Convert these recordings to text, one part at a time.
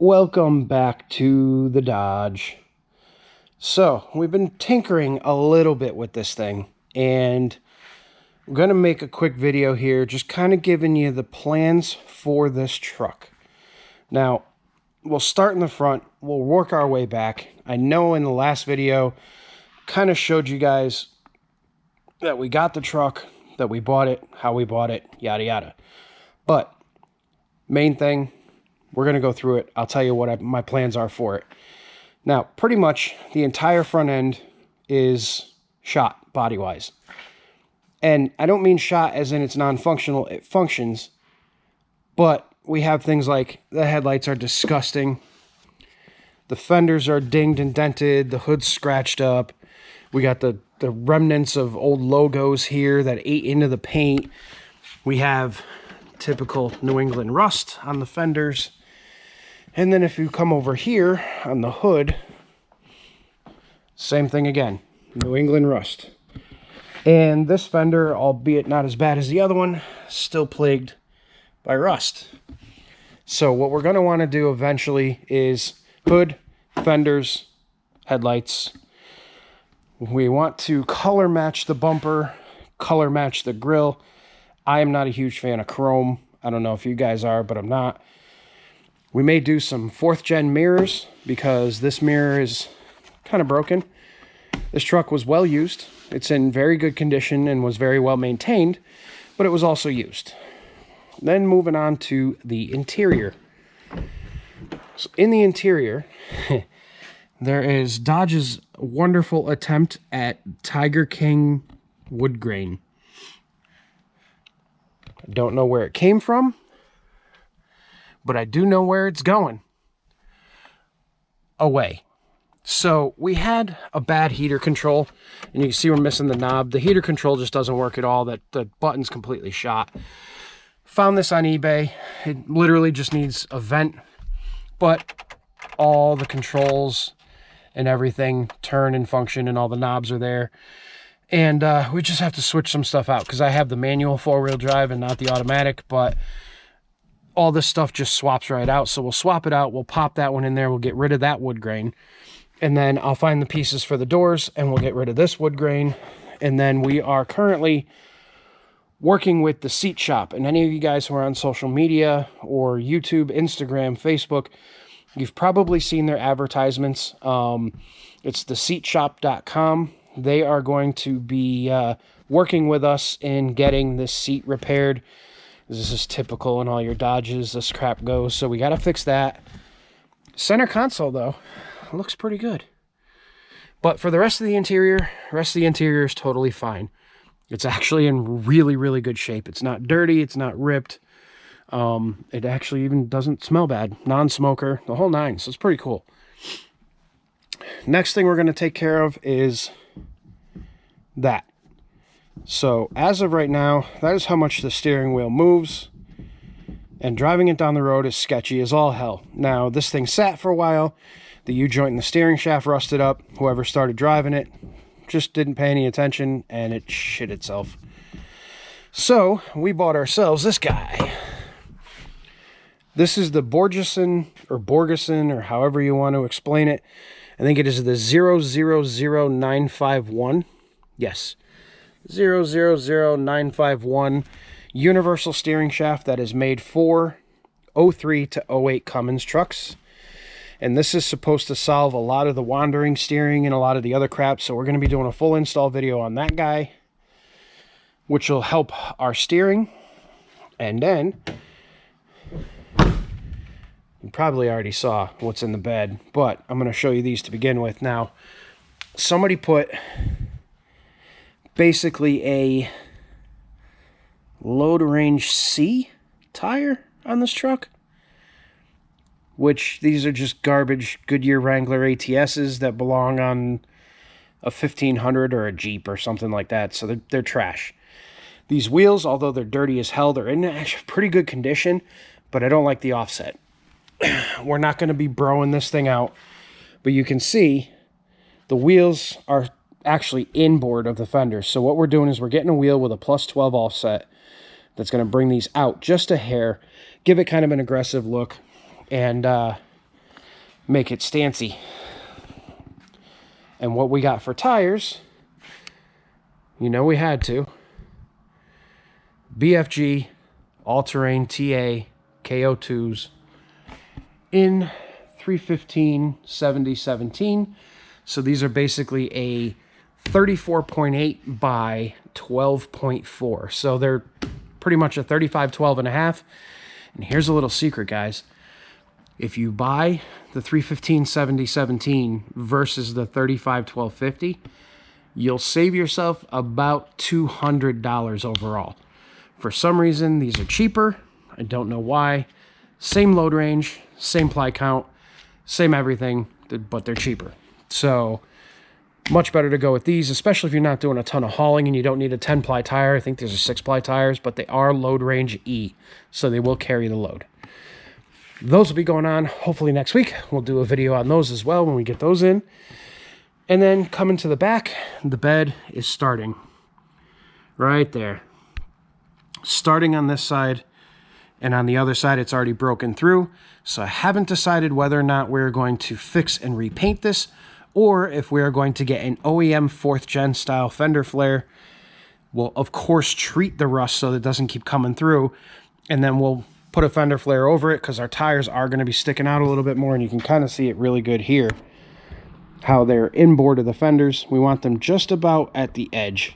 Welcome back to the Dodge. So, we've been tinkering a little bit with this thing, and I'm going to make a quick video here, just kind of giving you the plans for this truck. Now, we'll start in the front, we'll work our way back. I know in the last video, kind of showed you guys that we got the truck, that we bought it, how we bought it, yada yada. But, main thing, we're going to go through it. I'll tell you what my plans are for it. Now, pretty much the entire front end is shot body-wise. And I don't mean shot as in it's non-functional. It functions. But we have things like the headlights are disgusting. The fenders are dinged and dented. The hood's scratched up. We got the remnants of old logos here that ate into the paint. We have typical New England rust on the fenders. And then if you come over here on the hood, same thing again, New England rust. And this fender, albeit not as bad as the other one, still plagued by rust. So what we're going to want to do eventually is hood, fenders, headlights. We want to color match the bumper, color match the grille. I am not a huge fan of chrome. I don't know if you guys are, but I'm not. We may do some 4th gen mirrors because this mirror is kind of broken. This truck was well used. It's in very good condition and was very well maintained, but it was also used. Then moving on to the interior. So in the interior, there is Dodge's wonderful attempt at Tiger King wood grain. I don't know where it came from, but I do know where it's going. Away. So we had a bad heater control, and you can see we're missing the knob. The heater control just doesn't work at all. The button's completely shot. Found this on eBay. It literally just needs a vent, but all the controls and everything turn and function, and all the knobs are there. And we just have to switch some stuff out because I have the manual 4-wheel drive and not the automatic, but all this stuff just swaps right out. So we'll swap it out. We'll pop that one in there. We'll get rid of that wood grain. And then I'll find the pieces for the doors and we'll get rid of this wood grain. And then we are currently working with the seat shop. And any of you guys who are on social media or YouTube, Instagram, Facebook, you've probably seen their advertisements. It's theseatshop.com. They are going to be working with us in getting this seat repaired. This is typical in all your Dodges, this crap goes, so we got to fix that. Center console, though, looks pretty good. But for the rest of the interior is totally fine. It's actually in really, really good shape. It's not dirty, it's not ripped. It actually even doesn't smell bad. Non-smoker, the whole nine, so it's pretty cool. Next thing we're going to take care of is that. So as of right now, that is how much the steering wheel moves, and driving it down the road is sketchy as all hell. Now this thing sat for a while, the U-joint in the steering shaft rusted up. Whoever started driving it just didn't pay any attention and it shit itself. So we bought ourselves this guy. This is the Borgeson or however you want to explain it. I think it is the 000951. Yes. 000951 universal steering shaft that is made for 03 to 08 Cummins trucks. And this is supposed to solve a lot of the wandering steering and a lot of the other crap. So we're going to be doing a full install video on that guy, which will help our steering. And then you probably already saw what's in the bed, but I'm going to show you these to begin with. Now, somebody put basically a load range C tire on this truck, which these are just garbage Goodyear Wrangler ATSs that belong on a 1500 or a Jeep or something like that, so they're trash. These wheels, although they're dirty as hell, they're in actually pretty good condition, but I don't like the offset. We're not going to be broing this thing out, but you can see the wheels are actually inboard of the fender. So what we're doing is we're getting a wheel with a +12 offset that's going to bring these out just a hair, give it kind of an aggressive look, and make it stancy. And what we got for tires, you know we had to. BFG all-terrain TA KO2s in 315/70/17. So these are basically a 34.8 by 12.4. So they're pretty much a 35/12.5. And here's a little secret, guys. If you buy the 315/70/17 versus the 35/12.50, you'll save yourself about $200 overall. For some reason, these are cheaper. I don't know why. Same load range, same ply count, same everything, but they're cheaper. So much better to go with these, especially if you're not doing a ton of hauling and you don't need a 10-ply tire. I think these are 6-ply tires, but they are load range E, so they will carry the load. Those will be going on hopefully next week. We'll do a video on those as well when we get those in. And then coming to the back, the bed is starting right there. Starting on this side, and on the other side it's already broken through. So I haven't decided whether or not we're going to fix and repaint this, or if we are going to get an OEM 4th gen style fender flare. We'll of course treat the rust so that it doesn't keep coming through, and then we'll put a fender flare over it, because our tires are going to be sticking out a little bit more, and you can kind of see it really good here how they're inboard of the fenders. We want them just about at the edge.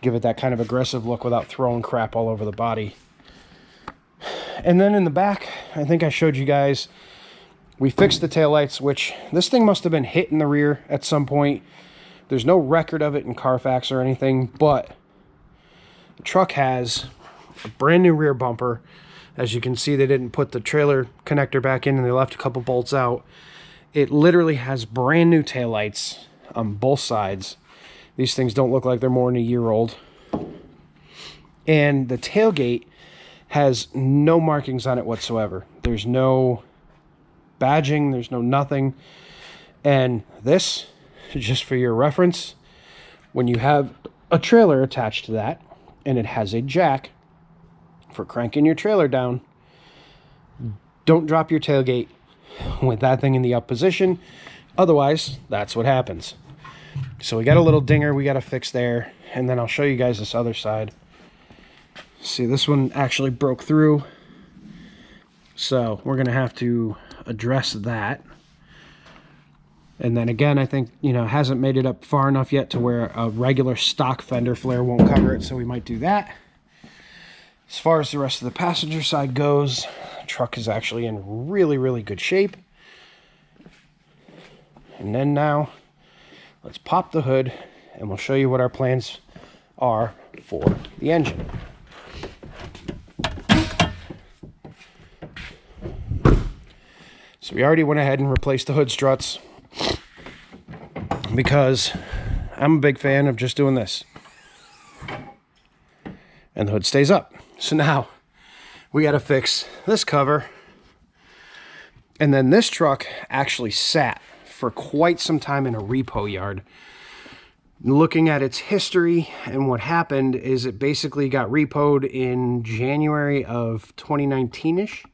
Give it that kind of aggressive look without throwing crap all over the body. And then in the back, I think I showed you guys, we fixed the taillights, which this thing must have been hit in the rear at some point. There's no record of it in Carfax or anything, but the truck has a brand new rear bumper. As you can see, they didn't put the trailer connector back in and they left a couple bolts out. It literally has brand new taillights on both sides. These things don't look like they're more than a year old. And the tailgate has no markings on it whatsoever. There's no badging, there's no nothing. And this, just for your reference, when you have a trailer attached to that and it has a jack for cranking your trailer down, don't drop your tailgate with that thing in the up position. Otherwise, that's what happens. So we got a little dinger we got to fix there, and then I'll show you guys this other side. See, this one actually broke through, so we're gonna have to address that. And then again, I think, you know, hasn't made it up far enough yet to where a regular stock fender flare won't cover it, so we might do that. As far as the rest of the passenger side goes, the truck is actually in really, really good shape. And then now, let's pop the hood and we'll show you what our plans are for the engine. So we already went ahead and replaced the hood struts because I'm a big fan of just doing this. And the hood stays up. So now we got to fix this cover. And then this truck actually sat for quite some time in a repo yard. Looking at its history, and what happened is it basically got repoed in January of 2019-ish.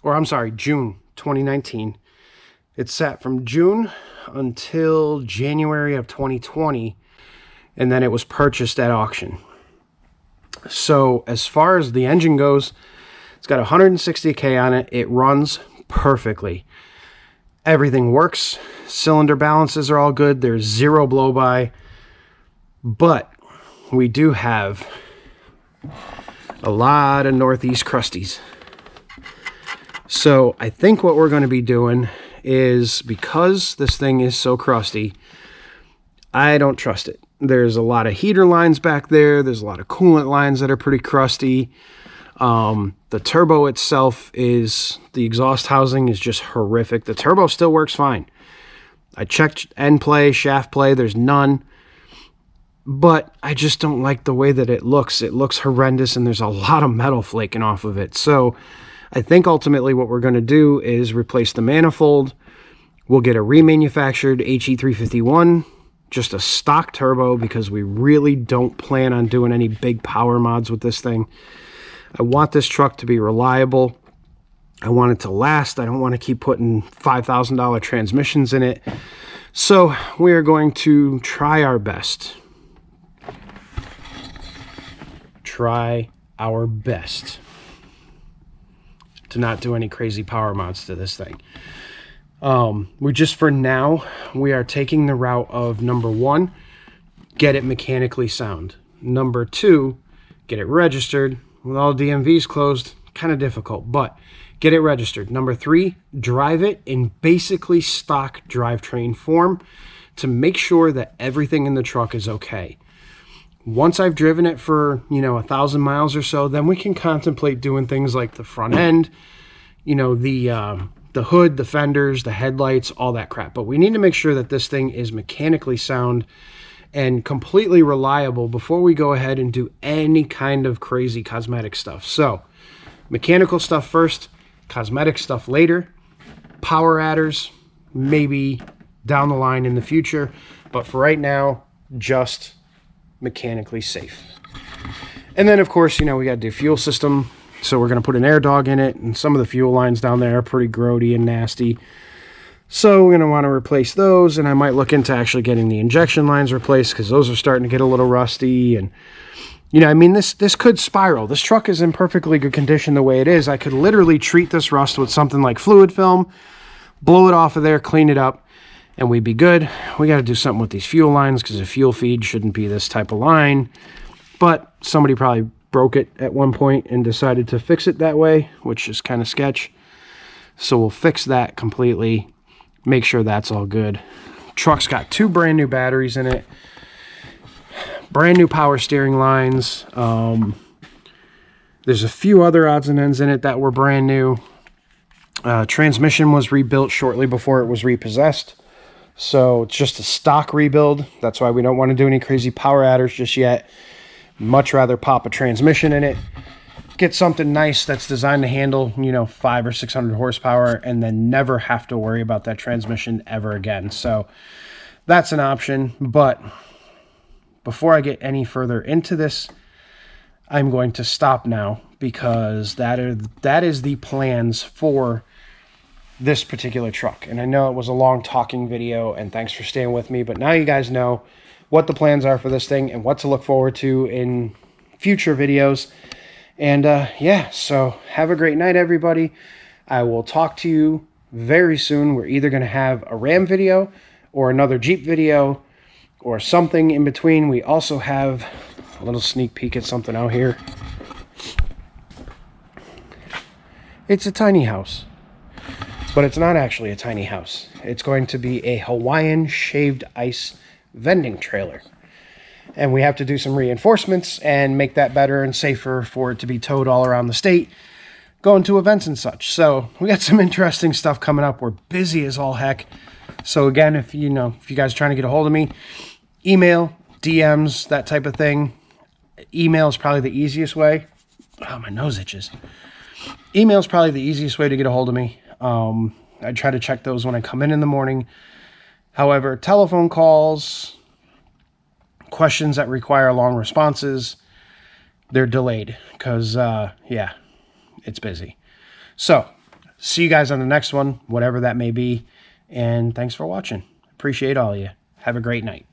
Or I'm sorry, June 2019. It sat from June until January of 2020, and then it was purchased at auction. So as far as the engine goes, it's got 160K on it. It runs perfectly. Everything works. Cylinder balances are all good. There's zero blow-by. But we do have a lot of Northeast crusties. So I think what we're going to be doing is, because this thing is so crusty, I don't trust it. There's a lot of heater lines back there. There's a lot of coolant lines that are pretty crusty. The turbo itself is, the exhaust housing is just horrific. The turbo still works fine. I checked end play, shaft play, there's none. But I just don't like the way that it looks. It looks horrendous, and there's a lot of metal flaking off of it. So I think ultimately what we're going to do is replace the manifold. We'll get a remanufactured HE351, just a stock turbo, because we really don't plan on doing any big power mods with this thing. I want this truck to be reliable. I want it to last. I don't want to keep putting $5,000 transmissions in it. So we are going to try our best. Try our best to not do any crazy power mounts to this thing. We just, for now, we are taking the route of number 1, get it mechanically sound. Number 2, get it registered. With all DMVs closed, kind of difficult, but get it registered. Number 3, drive it in basically stock drivetrain form to make sure that everything in the truck is okay. Once I've driven it for, 1,000 miles or so, then we can contemplate doing things like the front end, the hood, the fenders, the headlights, all that crap. But we need to make sure that this thing is mechanically sound and completely reliable before we go ahead and do any kind of crazy cosmetic stuff. So mechanical stuff first, cosmetic stuff later, power adders maybe down the line in the future, but for right now, just mechanically safe. And then of course, we got to do fuel system. So we're going to put an air dog in it, and some of the fuel lines down there are pretty grody and nasty. So we're going to want to replace those, and I might look into actually getting the injection lines replaced because those are starting to get a little rusty. And this could spiral. This truck is in perfectly good condition the way it is. I could literally treat this rust with something like fluid film, blow it off of there, clean it up, and we'd be good. We got to do something with these fuel lines because the fuel feed shouldn't be this type of line. But somebody probably broke it at one point and decided to fix it that way, which is kind of sketch. So we'll fix that completely, make sure that's all good. Truck's got 2 brand new batteries in it, brand new power steering lines. There's a few other odds and ends in it that were brand new. Transmission was rebuilt shortly before it was repossessed, so it's just a stock rebuild. That's why we don't want to do any crazy power adders just yet. Much rather pop a transmission in it, get something nice that's designed to handle 500 or 600 horsepower, and then never have to worry about that transmission ever again. So that's an option. But before I get any further into this, I'm going to stop now because that is the plans for this particular truck. And I know it was a long talking video, and thanks for staying with me, but now you guys know what the plans are for this thing and what to look forward to in future videos. And yeah, so have a great night, everybody. I will talk to you very soon. We're either going to have a Ram video or another Jeep video or something in between. We also have a little sneak peek at something out here. It's a tiny house, but it's not actually a tiny house. It's going to be a Hawaiian shaved ice vending trailer, and we have to do some reinforcements and make that better and safer for it to be towed all around the state, going to events and such. So we got some interesting stuff coming up. We're busy as all heck. So again, if you guys are trying to get a hold of me, email, DMs, that type of thing. Email is probably the easiest way. Oh, my nose itches. Email is probably the easiest way to get a hold of me. I try to check those when I come in the morning. However, telephone calls, questions that require long responses, they're delayed because, yeah, it's busy. So, see you guys on the next one, whatever that may be. And thanks for watching. Appreciate all of you. Have a great night.